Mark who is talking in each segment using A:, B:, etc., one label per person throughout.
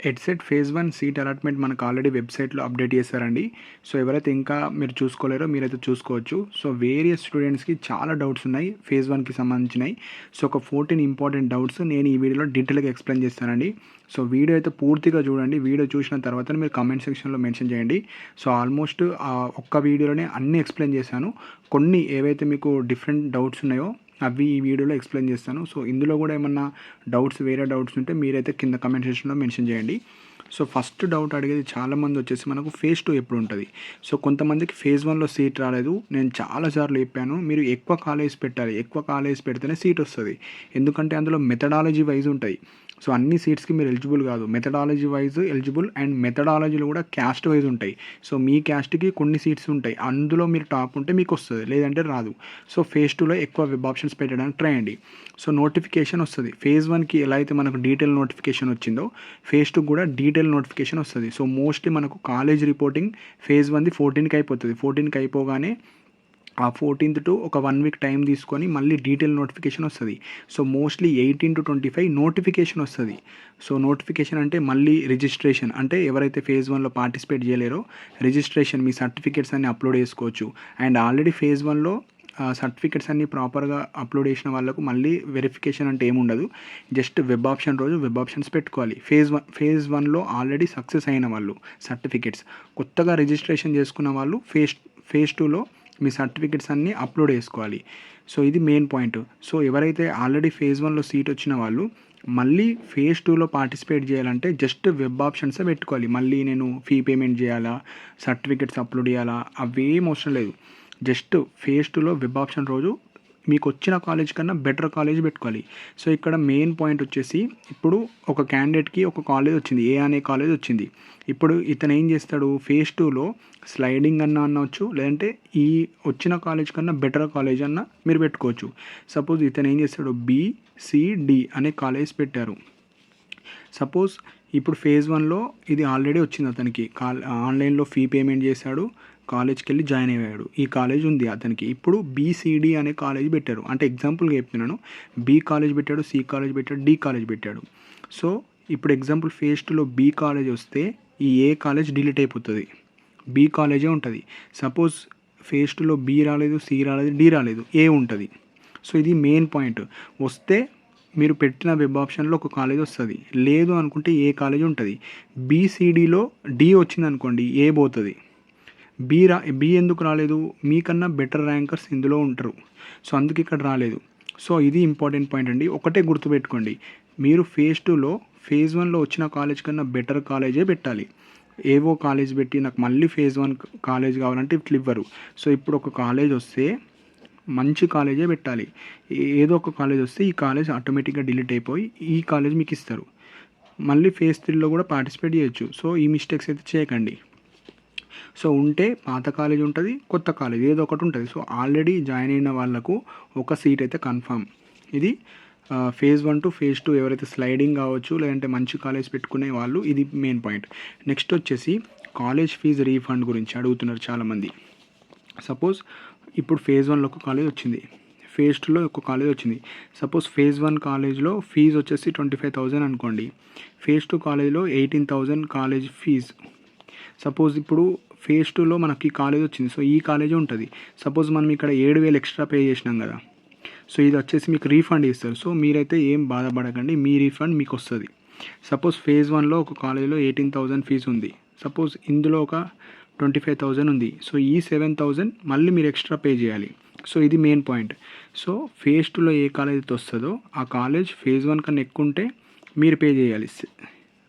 A: EdCET phase 1 seat allotment మనకు already వెబ్సైట్లో update చేశారండి. సో ఎవరైతే ఇంకా మీరు చూసుకోలేరో మీరైతే చూసుకోవచ్చు. సో వేరియస్ స్టూడెంట్స్కి చాలా డౌట్స్ ఉన్నాయి ఫేజ్ 1కి సంబంధించినవి. సో ఒక 14 ఇంపార్టెంట్ డౌట్స్ నేను ఈ వీడియోలో డీటెయిల్గా ఎక్స్ప్లెయిన్ చేస్తానండి. సో వీడియో అయితే పూర్తిగా చూడండి. వీడియో చూసిన తర్వాత మీరు కామెంట్ సెక్షన్లో మెన్షన్ చేయండి. సో ఆల్మోస్ట్ ఒక్క వీడియోలోనే అన్నీ ఎక్స్ప్లెయిన్ చేశాను. కొన్ని ఏవైతే మీకు డిఫరెంట్ డౌట్స్ ఉన్నాయో అవి ఈ వీడియోలో ఎక్స్ప్లెయిన్ చేస్తాను. సో ఇందులో కూడా ఏమన్నా వేరే డౌట్స్ ఉంటే మీరైతే కింద కామెంట్ సెక్షన్లో మెన్షన్ చేయండి. సో ఫస్ట్ డౌట్ అడిగేది చాలామంది వచ్చేసి మనకు ఫేజ్ 2 ఎప్పుడు ఉంటుంది. సో కొంతమందికి ఫేజ్ 1లో సీట్ రాలేదు. నేను చాలాసార్లు చెప్పాను, మీరు ఎక్కువ కాలేజ్ పెట్టాలి. ఎక్కువ కాలేజ్ పెడితేనే సీట్ వస్తుంది. ఎందుకంటే అందులో మెథడాలజీ వైజ్ ఉంటాయి. సో అన్ని సీట్స్కి మీరు ఎలిజిబుల్ కాదు. మెథడాలజీ వైజ్ ఎలిజిబుల్ అండ్ మెథడాలజీలో కూడా క్యాస్ట్ వైజ్ ఉంటాయి. సో మీ క్యాస్ట్కి కొన్ని సీట్స్ ఉంటాయి, అందులో మీరు టాప్ ఉంటే మీకు వస్తుంది, లేదంటే రాదు. సో ఫేజ్ 2లో ఎక్కువ వెబ్ ఆప్షన్స్ పెట్టడానికి ట్రై చేయండి. సో నోటిఫికేషన్ వస్తుంది. ఫేజ్ 1కి ఎలా అయితే మనకు డీటెయిల్ నోటిఫికేషన్ వచ్చిందో ఫేజ్ 2 కూడా డీటెయిల్ నోటిఫికేషన్ వస్తుంది. సో మోస్ట్లీ మనకు కాలేజ్ రిపోర్టింగ్ ఫేజ్ 1ది 14కి అయిపోతుంది. 14కి అయిపోగానే ఆ 14th టు ఒక 1 వీక్ టైం తీసుకొని మళ్ళీ డీటెయిల్ నోటిఫికేషన్ వస్తుంది. సో మోస్ట్లీ 18 to 25 నోటిఫికేషన్ వస్తుంది. సో నోటిఫికేషన్ అంటే మళ్ళీ రిజిస్ట్రేషన్, అంటే ఎవరైతే ఫేజ్ 1లో పార్టిసిపేట్ చేయలేరో రిజిస్ట్రేషన్, మీ సర్టిఫికేట్స్ అన్ని అప్లోడ్ చేసుకోవచ్చు. అండ్ ఆల్రెడీ ఫేజ్ 1లో సర్టిఫికేట్స్ అన్ని ప్రాపర్గా అప్లోడ్ చేసిన వాళ్ళకు మళ్ళీ వెరిఫికేషన్ అంటే ఏముండదు. జస్ట్ వెబ్ ఆప్షన్ రోజు వెబ్ ఆప్షన్స్ పెట్టుకోవాలి. ఫేజ్ 1లో ఆల్రెడీ సక్సెస్ అయిన వాళ్ళు సర్టిఫికేట్స్, కొత్తగా రిజిస్ట్రేషన్ చేసుకున్న వాళ్ళు ఫేజ్ 2లో మీ సర్టిఫికెట్స్ అన్నీ అప్లోడ్ చేసుకోవాలి. సో ఇది మెయిన్ పాయింట్. సో ఎవరైతే ఆల్రెడీ ఫేజ్ 1లో సీట్ వచ్చిన వాళ్ళు మళ్ళీ ఫేజ్ 2లో పార్టిసిపేట్ చేయాలంటే జస్ట్ వెబ్ ఆప్షన్సే పెట్టుకోవాలి. మళ్ళీ నేను ఫీ పేమెంట్ చేయాలా, సర్టిఫికెట్స్ అప్లోడ్ చేయాలా, అవేం అవసరం లేదు. జస్ట్ ఫేజ్ 2లో వెబ్ ఆప్షన్ రోజు మీకు వచ్చిన కాలేజ్ కన్నా బెటర్ కాలేజ్ పెట్టుకోవాలి. సో ఇక్కడ మెయిన్ పాయింట్ వచ్చేసి, ఇప్పుడు ఒక క్యాండిడేట్కి ఒక కాలేజ్ వచ్చింది, ఏ అనే కాలేజ్ వచ్చింది. ఇప్పుడు ఇతను ఏం చేస్తాడు, ఫేజ్ 2లో స్లైడింగ్ అనవచ్చు, లేదంటే ఈ వచ్చిన కాలేజ్ కన్నా బెటర్ కాలేజ్ అన్న మీరు పెట్టుకోవచ్చు. సపోజ్ ఇతను ఏం చేస్తాడు, BCD అనే కాలేజ్ పెట్టారు. సపోజ్ ఇప్పుడు ఫేజ్ 1లో ఇది ఆల్రెడీ వచ్చింది అతనికి, ఆన్లైన్లో ఫీ పేమెంట్ చేశాడు, కాలేజ్కి వెళ్ళి జాయిన్ అయ్యాడు. ఈ కాలేజ్ ఉంది అతనికి. ఇప్పుడు BCD అనే కాలేజ్ పెట్టారు. అంటే ఎగ్జాంపుల్గా చెప్తున్నాను, B కాలేజ్ పెట్టాడు, C కాలేజ్ పెట్టాడు, D కాలేజ్ పెట్టాడు. సో ఇప్పుడు ఎగ్జాంపుల్ ఫేజ్ 2లో B కాలేజ్ వస్తే ఈ A కాలేజ్ డిలీట్ అయిపోతుంది, B కాలేజే ఉంటుంది. సపోజ్ ఫేజ్ 2లో B రాలేదు, C రాలేదు, D రాలేదు, A ఉంటుంది. సో ఇది మెయిన్ పాయింట్. వస్తే మీరు పెట్టిన వెబ్ ఆప్షన్లో ఒక కాలేజ్ వస్తుంది, లేదు అనుకుంటే ఏ కాలేజ్ ఉంటుంది. BCDలో D వచ్చింది అనుకోండి, ఏ పోతుంది. బి ఎందుకు రాలేదు, మీకన్నా బెటర్ ర్యాంకర్స్ ఇందులో ఉంటారు. సో అందుకు ఇక్కడ రాలేదు. సో ఇది ఇంపార్టెంట్ పాయింట్ అండి. ఒకటే గుర్తుపెట్టుకోండి, మీరు ఫేజ్ 2లో ఫేజ్ 1లో వచ్చిన కాలేజ్ కన్నా బెటర్ కాలేజే పెట్టాలి. ఏవో కాలేజ్ పెట్టి నాకు మళ్ళీ ఫేజ్ 1 కాలేజ్ కావాలంటే ఇట్లా ఇవ్వరు. సో ఇప్పుడు ఒక కాలేజ్ వస్తే మంచి కాలేజే పెట్టాలి. ఏదో ఒక కాలేజ్ వస్తే ఈ కాలేజ్ ఆటోమేటిక్గా డిలీట్ అయిపోయి ఈ కాలేజ్ మీకు ఇస్తారు. మళ్ళీ ఫేజ్ 3లో కూడా పార్టిసిపేట్ చేయొచ్చు. సో ఈ మిస్టేక్స్ అయితే చేయకండి. సో ఉంటే పాత కాలేజ్ ఉంటుంది, కొత్త కాలేజ్ ఏదో ఒకటి ఉంటుంది. సో ఆల్రెడీ జాయిన్ అయిన వాళ్ళకు ఒక సీట్ అయితే కన్ఫామ్. ఇది ఫేజ్ 1 టు ఫేజ్ 2 ఎవరైతే స్లైడింగ్ కావచ్చు, లేదంటే మంచి కాలేజ్ పెట్టుకునే వాళ్ళు, ఇది మెయిన్ పాయింట్. నెక్స్ట్ వచ్చేసి కాలేజ్ ఫీజు రీఫండ్ గురించి అడుగుతున్నారు చాలామంది. సపోజ్ ఇప్పుడు ఫేజ్ 1లో ఒక కాలేజ్ వచ్చింది, ఫేజ్ 2లో ఒక కాలేజ్ వచ్చింది. సపోజ్ ఫేజ్ 1 కాలేజ్లో ఫీజు వచ్చేసి 25,000 అనుకోండి, ఫేజ్ 2 కాలేజ్లో 18,000 కాలేజ్ ఫీజు. సపోజ్ ఇప్పుడు ఫేజ్ 2లో మనకి కాలేజ్ వచ్చింది, సో ఈ కాలేజే ఉంటుంది. సపోజ్ మనం ఇక్కడ 7,000 ఎక్స్ట్రా పే చేసినాం కదా, సో ఇది వచ్చేసి మీకు రీఫండ్ ఇస్తారు. సో మీరైతే ఏం బాధపడకండి, మీ రీఫండ్ మీకు వస్తుంది. సపోజ్ ఫేజ్ 1లో ఒక కాలేజీలో 18,000 ఫీజు ఉంది, సపోజ్ ఇందులో ఒక 25,000 ఉంది. సో ఈ 7,000 మళ్ళీ మీరు ఎక్స్ట్రా పే చేయాలి. సో ఇది మెయిన్ పాయింట్. సో ఫేజ్ 2లో ఏ కాలేజ్ అయితే వస్తుందో ఆ కాలేజ్ ఫేజ్ 1 కన్నా ఎక్కువ ఉంటే మీరు పే చేయాలి,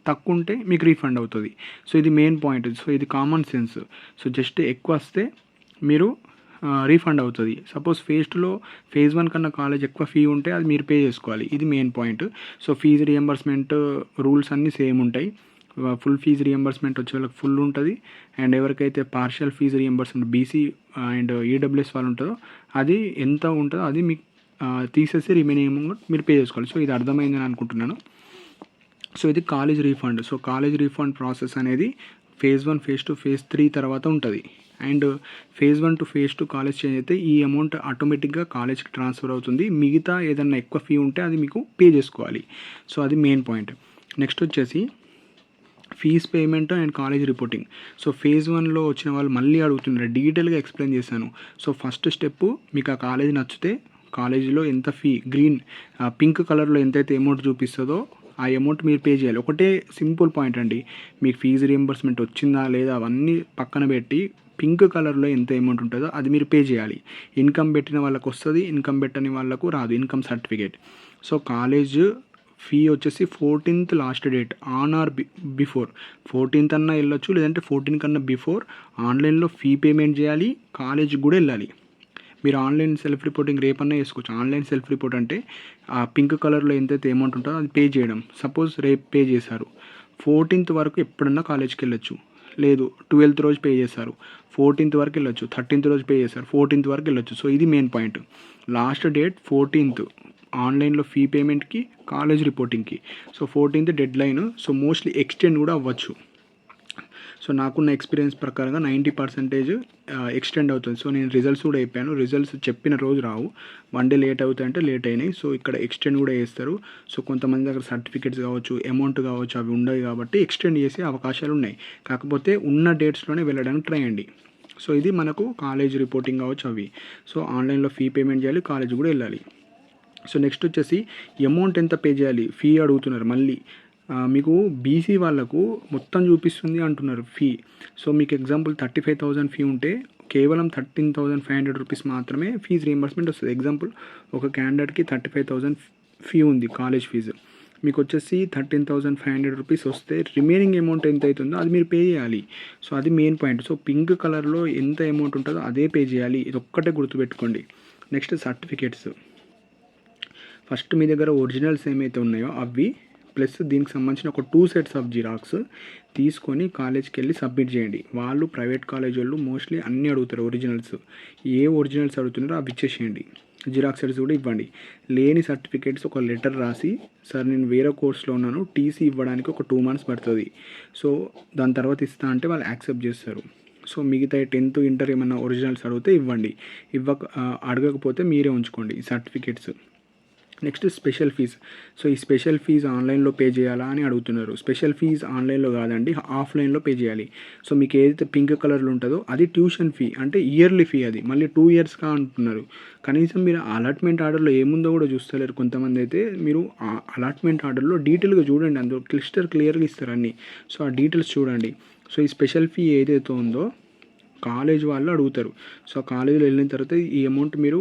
A: తక్కువ ఉంటే మీకు రీఫండ్ అవుతుంది. సో ఇది మెయిన్ పాయింట్. సో ఇది కామన్ సెన్స్. సో జస్ట్ ఎక్కువ వస్తే మీరు రీఫండ్ అవుతుంది. సపోజ్ ఫేజ్ 2లో ఫేజ్ 1 కన్నా కాలేజ్ ఎక్కువ ఫీ ఉంటే అది మీరు పే చేసుకోవాలి. ఇది main point. So fee reimbursement rules అన్నీ సేమ్ ఉంటాయి. ఫుల్ ఫీజు రియంబర్స్మెంట్ వచ్చే వాళ్ళకి ఫుల్ ఉంటుంది, అండ్ ఎవరికైతే partial fee reimbursement BC and EWS వాళ్ళు ఉంటుందో అది ఎంత ఉంటుందో అది మీకు తీసేసి రిమైనింగ్ అమౌంట్ మీరు పే చేసుకోవాలి. సో ఇది అర్థమైందని అనుకుంటున్నాను. సో ఇది college refund. So college refund process అనేది ఫేజ్ 1, ఫేజ్ 2, ఫేజ్ 3 తర్వాత ఉంటుంది. And phase 1 to phase 2 college change అయితే ఈ అమౌంట్ ఆటోమేటిక్గా కాలేజ్కి ట్రాన్స్ఫర్ అవుతుంది. మిగతా ఏదన్నా ఎక్కువ ఫీ ఉంటే అది మీకు పే చేసుకోవాలి. సో అది మెయిన్ పాయింట్. నెక్స్ట్ వచ్చేసి fees payment and college reporting. So phase 1లో వచ్చిన వాళ్ళు మళ్ళీ అడుగుతున్నారు, డీటెయిల్గా ఎక్స్ప్లెయిన్ చేశాను. సో ఫస్ట్ స్టెప్, మీకు ఆ కాలేజ్ నచ్చితే కాలేజీలో ఎంత ఫీ పింక్ కలర్లో ఎంతైతే అమౌంట్ చూపిస్తుందో ఆ అమౌంట్ మీరు పే చేయాలి. ఒకటే సింపుల్ పాయింట్ అండి, మీకు ఫీజు రియంబర్స్మెంట్ వచ్చిందా లేదా అవన్నీ పక్కన పెట్టి పింక్ కలర్లో ఎంత అమౌంట్ ఉంటుందో అది మీరు పే చేయాలి. ఇన్కమ్ పెట్టిన వాళ్ళకు వస్తుంది, ఇన్కమ్ పెట్టని వాళ్ళకు రాదు income certificate. So college fee వచ్చేసి 14th last date, on are before 14th అన్నా వెళ్ళొచ్చు, లేదంటే 14 కన్నా బిఫోర్ ఆన్లైన్లో ఫీ పేమెంట్ చేయాలి, కాలేజీకి కూడా వెళ్ళాలి. మీరు ఆన్లైన్ సెల్ఫ్ రిపోర్టింగ్ రేపన్నా చేసుకోవచ్చు. ఆన్లైన్ సెల్ఫ్ రిపోర్ట్ అంటే ఆ పింక్ కలర్లో ఎంతైతే అమౌంట్ ఉంటుందో అది పే చేయడం. సపోజ్ రేపు పే చేశారు, 14th వరకు ఎప్పుడన్నా కాలేజ్కి వెళ్ళొచ్చు. లేదు 12th రోజు పే చేశారు, 14th వరకు వెళ్ళొచ్చు. 13th రోజు పే చేశారు, 14th వరకు వెళ్ళొచ్చు. సో ఇది main point. Last date 14th ఆన్లైన్లో ఫీ పేమెంట్కి, కాలేజ్ రిపోర్టింగ్కి. So 14th deadline. So mostly extend కూడా అవ్వచ్చు. సో నాకున్న ఎక్స్పీరియన్స్ ప్రకారంగా 90% ఎక్స్టెండ్ అవుతుంది. సో నేను రిజల్ట్స్ కూడా చెప్పాను, రిజల్ట్స్ చెప్పిన రోజు రావు, 1 day లేట్ అవుతాయంటే లేట్ అయినాయి. సో ఇక్కడ ఎక్స్టెండ్ కూడా చేస్తారు. సో కొంతమంది దగ్గర సర్టిఫికేట్స్ కావచ్చు, అమౌంట్ కావచ్చు, అవి ఉండవు కాబట్టి ఎక్స్టెండ్ చేసే అవకాశాలు ఉన్నాయి. కాకపోతే ఉన్న డేట్స్లోనే వెళ్ళడానికి ట్రై చేయండి. సో ఇది మనకు కాలేజ్ రిపోర్టింగ్ కావచ్చు అవి. సో ఆన్లైన్లో ఫీ పేమెంట్ చేయాలి, కాలేజ్ కూడా వెళ్ళాలి. సో నెక్స్ట్ వచ్చేసి అమౌంట్ ఎంత పే చేయాలి, ఫీ అడుగుతున్నారు మళ్ళీ. మీకు బీసీ వాళ్ళకు మొత్తం చూపిస్తుంది అంటున్నారు ఫీ. సో మీకు ఎగ్జాంపుల్ 35,000 ఫీ ఉంటే కేవలం 13,500 రూపీస్ మాత్రమే ఫీజు రీయింబర్స్మెంట్ వస్తుంది. ఎగ్జాంపుల్ ఒక క్యాండిడేట్కి 35,000 ఫీ ఉంది కాలేజ్ ఫీజు, మీకు వచ్చేసి 13,500 రూపీస్ వస్తే రిమైనింగ్ అమౌంట్ ఎంత అవుతుందో అది మీరు పే చేయాలి. సో అది మెయిన్ పాయింట్. సో పింక్ కలర్లో ఎంత అమౌంట్ ఉంటుందో అదే పే చేయాలి, ఇది ఒక్కటే గుర్తుపెట్టుకోండి. Next certificates. ఫస్ట్ మీ దగ్గర ఒరిజినల్స్ ఏమైతే ఉన్నాయో అవి ప్లస్ దీనికి సంబంధించిన ఒక 2 sets ఆఫ్ జిరాక్స్ తీసుకొని కాలేజ్కి వెళ్ళి సబ్మిట్ చేయండి. వాళ్ళు ప్రైవేట్ కాలేజ్ వాళ్ళు మోస్ట్లీ అన్నీ అడుగుతారు ఒరిజినల్స్. ఏ ఒరిజినల్స్ అడుగుతున్నారో అవి ఇచ్చేసేయండి. జిరాక్స్ సెట్స్ కూడా ఇవ్వండి. లేని సర్టిఫికేట్స్ ఒక లెటర్ రాసి, సార్ నేను వేరే కోర్స్లో ఉన్నాను, టీసీ ఇవ్వడానికి ఒక 2 months పడుతుంది, సో దాని తర్వాత ఇస్తా అంటే వాళ్ళు యాక్సెప్ట్ చేస్తారు. సో మిగతా 10th ఇంటర్ ఏమన్నా ఒరిజినల్స్ అడిగితే ఇవ్వండి, అడగకపోతే మీరే ఉంచుకోండి ఈ certificates. Next special fee. So ఈ స్పెషల్ ఫీజ్ ఆన్లైన్లో పే చేయాలా అని అడుగుతున్నారు. స్పెషల్ ఫీజ్ ఆన్లైన్లో కాదండి, ఆఫ్లైన్లో పే చేయాలి. సో మీకు ఏదైతే పింక్ కలర్లో ఉంటుందో అది ట్యూషన్ ఫీ, అంటే ఇయర్లీ ఫీ, అది మళ్ళీ 2 yearsగా అంటున్నారు. కనీసం మీరు అలాట్మెంట్ ఆర్డర్లో ఏముందో కూడా చూస్తలేరు కొంతమంది అయితే. మీరు అలాట్మెంట్ ఆర్డర్లో డీటెయిల్గా చూడండి, అందులో క్లియర్గా ఇస్తారు అన్నీ. సో ఆ డీటెయిల్స్ చూడండి. సో ఈ స్పెషల్ ఫీ ఏదైతే ఉందో కాలేజ్ వాళ్ళు అడుగుతారు. సో కాలేజీలో వెళ్ళిన తర్వాత ఈ అమౌంట్ మీరు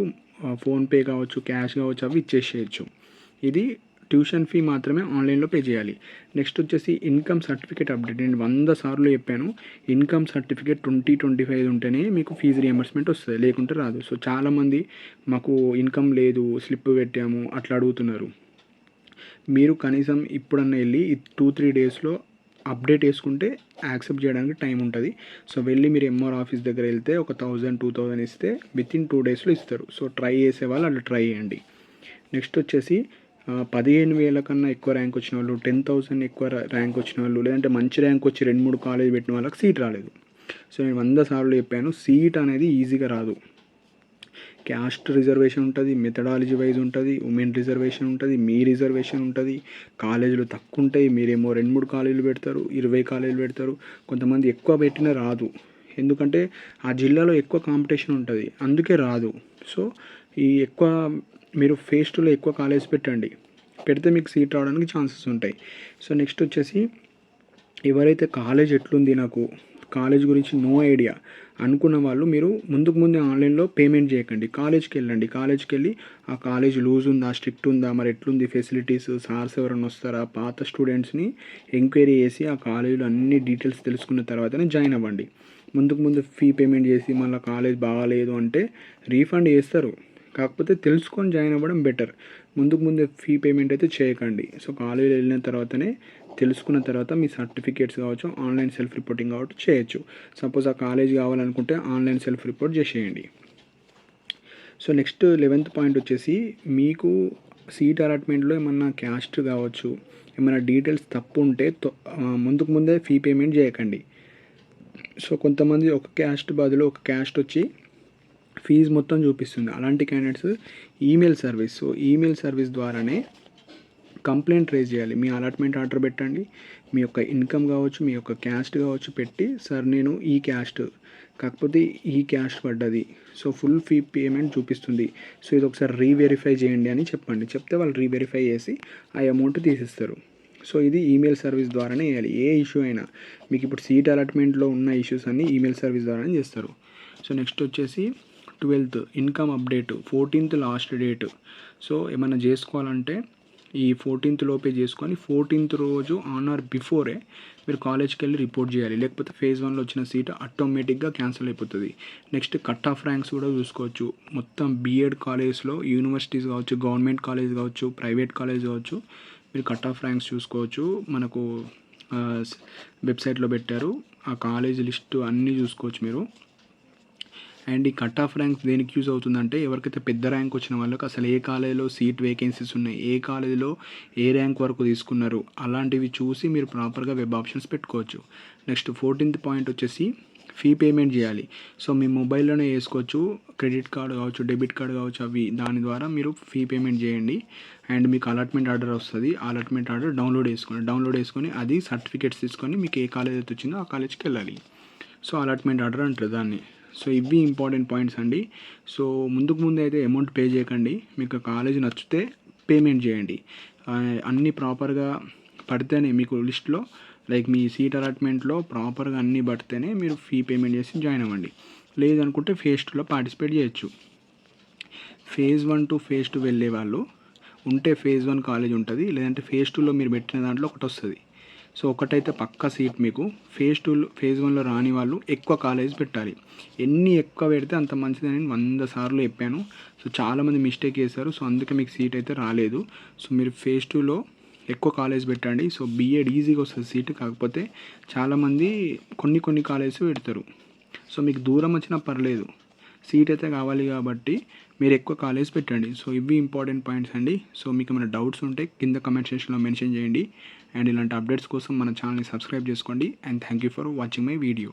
A: ఫోన్పే కావచ్చు, క్యాష్ కావచ్చు, అవి ఇచ్చేసేయచ్చు. ఇది ట్యూషన్ ఫీ మాత్రమే ఆన్లైన్లో పే చేయాలి. నెక్స్ట్ వచ్చేసి ఇన్కమ్ సర్టిఫికేట్ అప్డేట్. నేను 100 సార్లు చెప్పాను, ఇన్కమ్ సర్టిఫికేట్ 20-25 ఉంటేనే మీకు ఫీజు రియంబర్స్మెంట్ వస్తుంది, లేకుంటే రాదు. సో చాలామంది మాకు ఇన్కమ్ లేదు, స్లిప్ పెట్టాము అట్లా అడుగుతున్నారు. మీరు కనీసం ఇప్పుడన్నా వెళ్ళి 2-3 daysలో అప్డేట్ చేసుకుంటే యాక్సెప్ట్ చేయడానికి టైం ఉంటుంది. సో వెళ్ళి మీరు ఎంఆర్ ఆఫీస్ దగ్గర వెళ్తే ఒక 1,000-2,000 ఇస్తే వితిన్ 2 daysలో ఇస్తారు. సో ట్రై చేసే వాళ్ళు అట్లా ట్రై చేయండి. నెక్స్ట్ వచ్చేసి 15,000 కన్నా ఎక్కువ ర్యాంక్ వచ్చిన వాళ్ళు, 10,000 ఎక్కువ ర్యాంక్ వచ్చిన వాళ్ళు, లేదంటే మంచి ర్యాంక్ వచ్చి 2-3 కాలేజ్ పెట్టిన వాళ్ళకి సీట్ రాలేదు. సో నేను 100 సార్లు చెప్పాను, సీట్ అనేది ఈజీగా రాదు. క్యాస్ట్ రిజర్వేషన్ ఉంటుంది, మెథడాలజీ వైజ్ ఉంటుంది, ఉమెన్ రిజర్వేషన్ ఉంటుంది, మీ రిజర్వేషన్ ఉంటుంది, కాలేజీలు తక్కువ ఉంటాయి. మీరేమో 2-3 కాలేజీలు పెడతారు, 20 కాలేజీలు పెడతారు. కొంతమంది ఎక్కువ పెట్టినా రాదు, ఎందుకంటే ఆ జిల్లాలో ఎక్కువ కాంపిటీషన్ ఉంటుంది, అందుకే రాదు. సో ఈ ఎక్కువ మీరు ఫేస్ 2లో ఎక్కువ కాలేజ్ పెట్టండి, పెడితే మీకు సీట్ రావడానికి ఛాన్సెస్ ఉంటాయి. సో నెక్స్ట్ వచ్చేసి ఎవరైతే కాలేజ్ ఎట్లుంది, నాకు కాలేజ్ గురించి నో ఐడియా అనుకున్న వాళ్ళు, మీరు ముందే ఆన్లైన్లో పేమెంట్ చేయకండి, కాలేజ్కి వెళ్ళండి. కాలేజ్కి వెళ్ళి ఆ కాలేజ్ లూజ్ ఉందా, స్ట్రిక్ట్ ఉందా, మరి ఎట్లుంది ఫెసిలిటీస్, సార్స్ ఎవరైనా వస్తారా, పాత స్టూడెంట్స్ని ఎంక్వైరీ చేసి ఆ కాలేజీలో అన్ని డీటెయిల్స్ తెలుసుకున్న తర్వాతనే జాయిన్ అవ్వండి. ముందు ఫీ పేమెంట్ చేసి మళ్ళీ కాలేజ్ బాగాలేదు అంటే రీఫండ్ చేస్తారు, కాకపోతే తెలుసుకొని జాయిన్ అవ్వడం బెటర్. ముందే ఫీ పేమెంట్ అయితే చేయకండి. సో కాలేజీలో వెళ్ళిన తర్వాతనే తెలుసుకున్న తర్వాత మీ సర్టిఫికేట్స్ కావచ్చు, ఆన్లైన్ సెల్ఫ్ రిపోర్టింగ్ కావచ్చు చేయొచ్చు. సపోజ్ ఆ కాలేజ్ కావాలనుకుంటే ఆన్లైన్ సెల్ఫ్ రిపోర్ట్ చేసేయండి. సో నెక్స్ట్ 11th పాయింట్ వచ్చేసి, మీకు సీట్ అలాట్మెంట్లో ఏమన్నా క్యాస్ట్ కావచ్చు, ఏమైనా డీటెయిల్స్ తప్పు ఉంటే ముందే ఫీ పేమెంట్ చేయకండి. సో కొంతమంది ఒక క్యాస్ట్ బదులు ఒక క్యాస్ట్ వచ్చి ఫీజు మొత్తం చూపిస్తుంది. అలాంటి candidates email service, so email service ద్వారానే కంప్లైంట్ రేజ్ చేయాలి. మీ అలాట్మెంట్ ఆర్డర్ పెట్టండి. మీ యొక్క ఇన్కమ్ కావచ్చు, మీ యొక్క క్యాస్ట్ కావచ్చు పెట్టి, సార్ నేను ఈ క్యాస్ట్ కాకపోతే ఈ క్యాస్ట్ పడ్డది, సో ఫుల్ ఫీ పేమెంట్ చూపిస్తుంది, సో ఇది ఒకసారి రీవెరిఫై చేయండి అని చెప్పండి. చెప్తే వాళ్ళు రీవెరిఫై చేసి ఆ అమౌంట్ తీసేస్తారు. సో ఇది ఈమెయిల్ సర్వీస్ ద్వారానే చేయాలి. ఏ ఇష్యూ అయినా మీకు ఇప్పుడు సీట్ అలాట్మెంట్లో ఉన్న ఇష్యూస్ అన్నీ ఈమెయిల్ సర్వీస్ ద్వారానే చేస్తారు. సో నెక్స్ట్ వచ్చేసి 12th income update, 14th last date. So ఏమైనా చేసుకోవాలంటే ఈ 14th లోపే చేసుకొని 14th రోజు ఆన్ ఆర్ బిఫోరే మీరు కాలేజ్కి వెళ్ళి రిపోర్ట్ చేయాలి. లేకపోతే ఫేజ్ 1లో వచ్చిన సీట్ ఆటోమేటిక్గా క్యాన్సిల్ అయిపోతుంది. నెక్స్ట్ కట్ ఆఫ్ ర్యాంక్స్ కూడా చూసుకోవచ్చు. మొత్తం బీఎడ్ కాలేజ్లో యూనివర్సిటీస్ కావచ్చు, గవర్నమెంట్ కాలేజ్ కావచ్చు, ప్రైవేట్ కాలేజ్ కావచ్చు, మీరు కట్ ఆఫ్ ర్యాంక్స్ చూసుకోవచ్చు. మనకు వెబ్సైట్లో పెట్టారు, ఆ కాలేజ్ లిస్టు అన్నీ చూసుకోవచ్చు మీరు. అండ్ ఈ కట్ ఆఫ్ ర్యాంక్స్ దేనికి యూజ్ అవుతుందంటే, ఎవరికైతే పెద్ద ర్యాంక్ వచ్చిన వాళ్ళకి అసలు ఏ కాలేజీలో సీట్ వేకెన్సీస్ ఉన్నాయి, ఏ కాలేజీలో ఏ ర్యాంక్ వరకు తీసుకున్నారు, అలాంటివి చూసి మీరు ప్రాపర్గా వెబ్ ఆప్షన్స్ పెట్టుకోవచ్చు. నెక్స్ట్ 14th పాయింట్ వచ్చేసి ఫీ పేమెంట్ చేయాలి. సో మీ మొబైల్లోనే వేసుకోవచ్చు, క్రెడిట్ కార్డు కావచ్చు, డెబిట్ కార్డు కావచ్చు, అవి దాని ద్వారా మీరు ఫీ పేమెంట్ చేయండి. అండ్ మీకు అలాట్మెంట్ ఆర్డర్ వస్తుంది. అలాట్మెంట్ ఆర్డర్ డౌన్లోడ్ చేసుకొని అది సర్టిఫికేట్స్ తీసుకొని మీకు ఏ కాలేజ్ అయితే వచ్చిందో ఆ కాలేజ్కి వెళ్ళాలి. సో అలాట్మెంట్ ఆర్డర్ అంటారు దాన్ని. సో ఇవి ఇంపార్టెంట్ పాయింట్స్ అండి. సో ముందు అయితే అమౌంట్ పే చేయకండి. మీకు కాలేజ్ నచ్చితే పేమెంట్ చేయండి. అన్నీ ప్రాపర్గా పడితేనే మీకు లిస్ట్లో, లైక్ మీ సీట్ అలాట్మెంట్లో ప్రాపర్గా అన్నీ పడితేనే మీరు ఫీ పేమెంట్ చేసి జాయిన్ అవ్వండి. లేదనుకుంటే ఫేజ్ 2లో పార్టిసిపేట్ చేయొచ్చు. ఫేజ్ 1 టు ఫేజ్ 2 వెళ్ళే వాళ్ళు ఉంటే ఫేజ్ 1 కాలేజ్ ఉంటుంది, లేదంటే ఫేజ్ 2లో మీరు పెట్టిన దాంట్లో ఒకటి వస్తుంది. సో ఒకటైతే పక్కా సీట్ మీకు. ఫేజ్ 1లో రాని వాళ్ళు ఎక్కువ కాలేజ్ పెట్టాలి. ఎన్ని ఎక్కువ పెడితే అంత మంచిదని 100 సార్లు చెప్పాను. సో చాలామంది మిస్టేక్ చేశారు. సో అందుకే మీకు సీట్ అయితే రాలేదు. సో మీరు ఫేజ్ 2లో ఎక్కువ కాలేజ్ పెట్టండి. సో బీఎడ్ ఈజీగా వస్తుంది సీట్. కాకపోతే చాలామంది కొన్ని కాలేజెస్ పెడతారు. సో మీకు దూరం వచ్చినా పర్లేదు, సీట్ అయితే కావాలి కాబట్టి మీరు ఎక్కువ కాలేజ్ పెట్టండి. సో ఇవి ఇంపార్టెంట్ పాయింట్స్ అండి. సో మీకు ఏమైనా డౌట్స్ ఉంటే కింద కమెంట్ సెక్షన్లో మెన్షన్ చేయండి. అండ్ ఇలాంటి అప్డేట్స్ కోసం మన ఛానల్ని సబ్స్క్రైబ్ చేసుకోండి. And thank you for watching my video.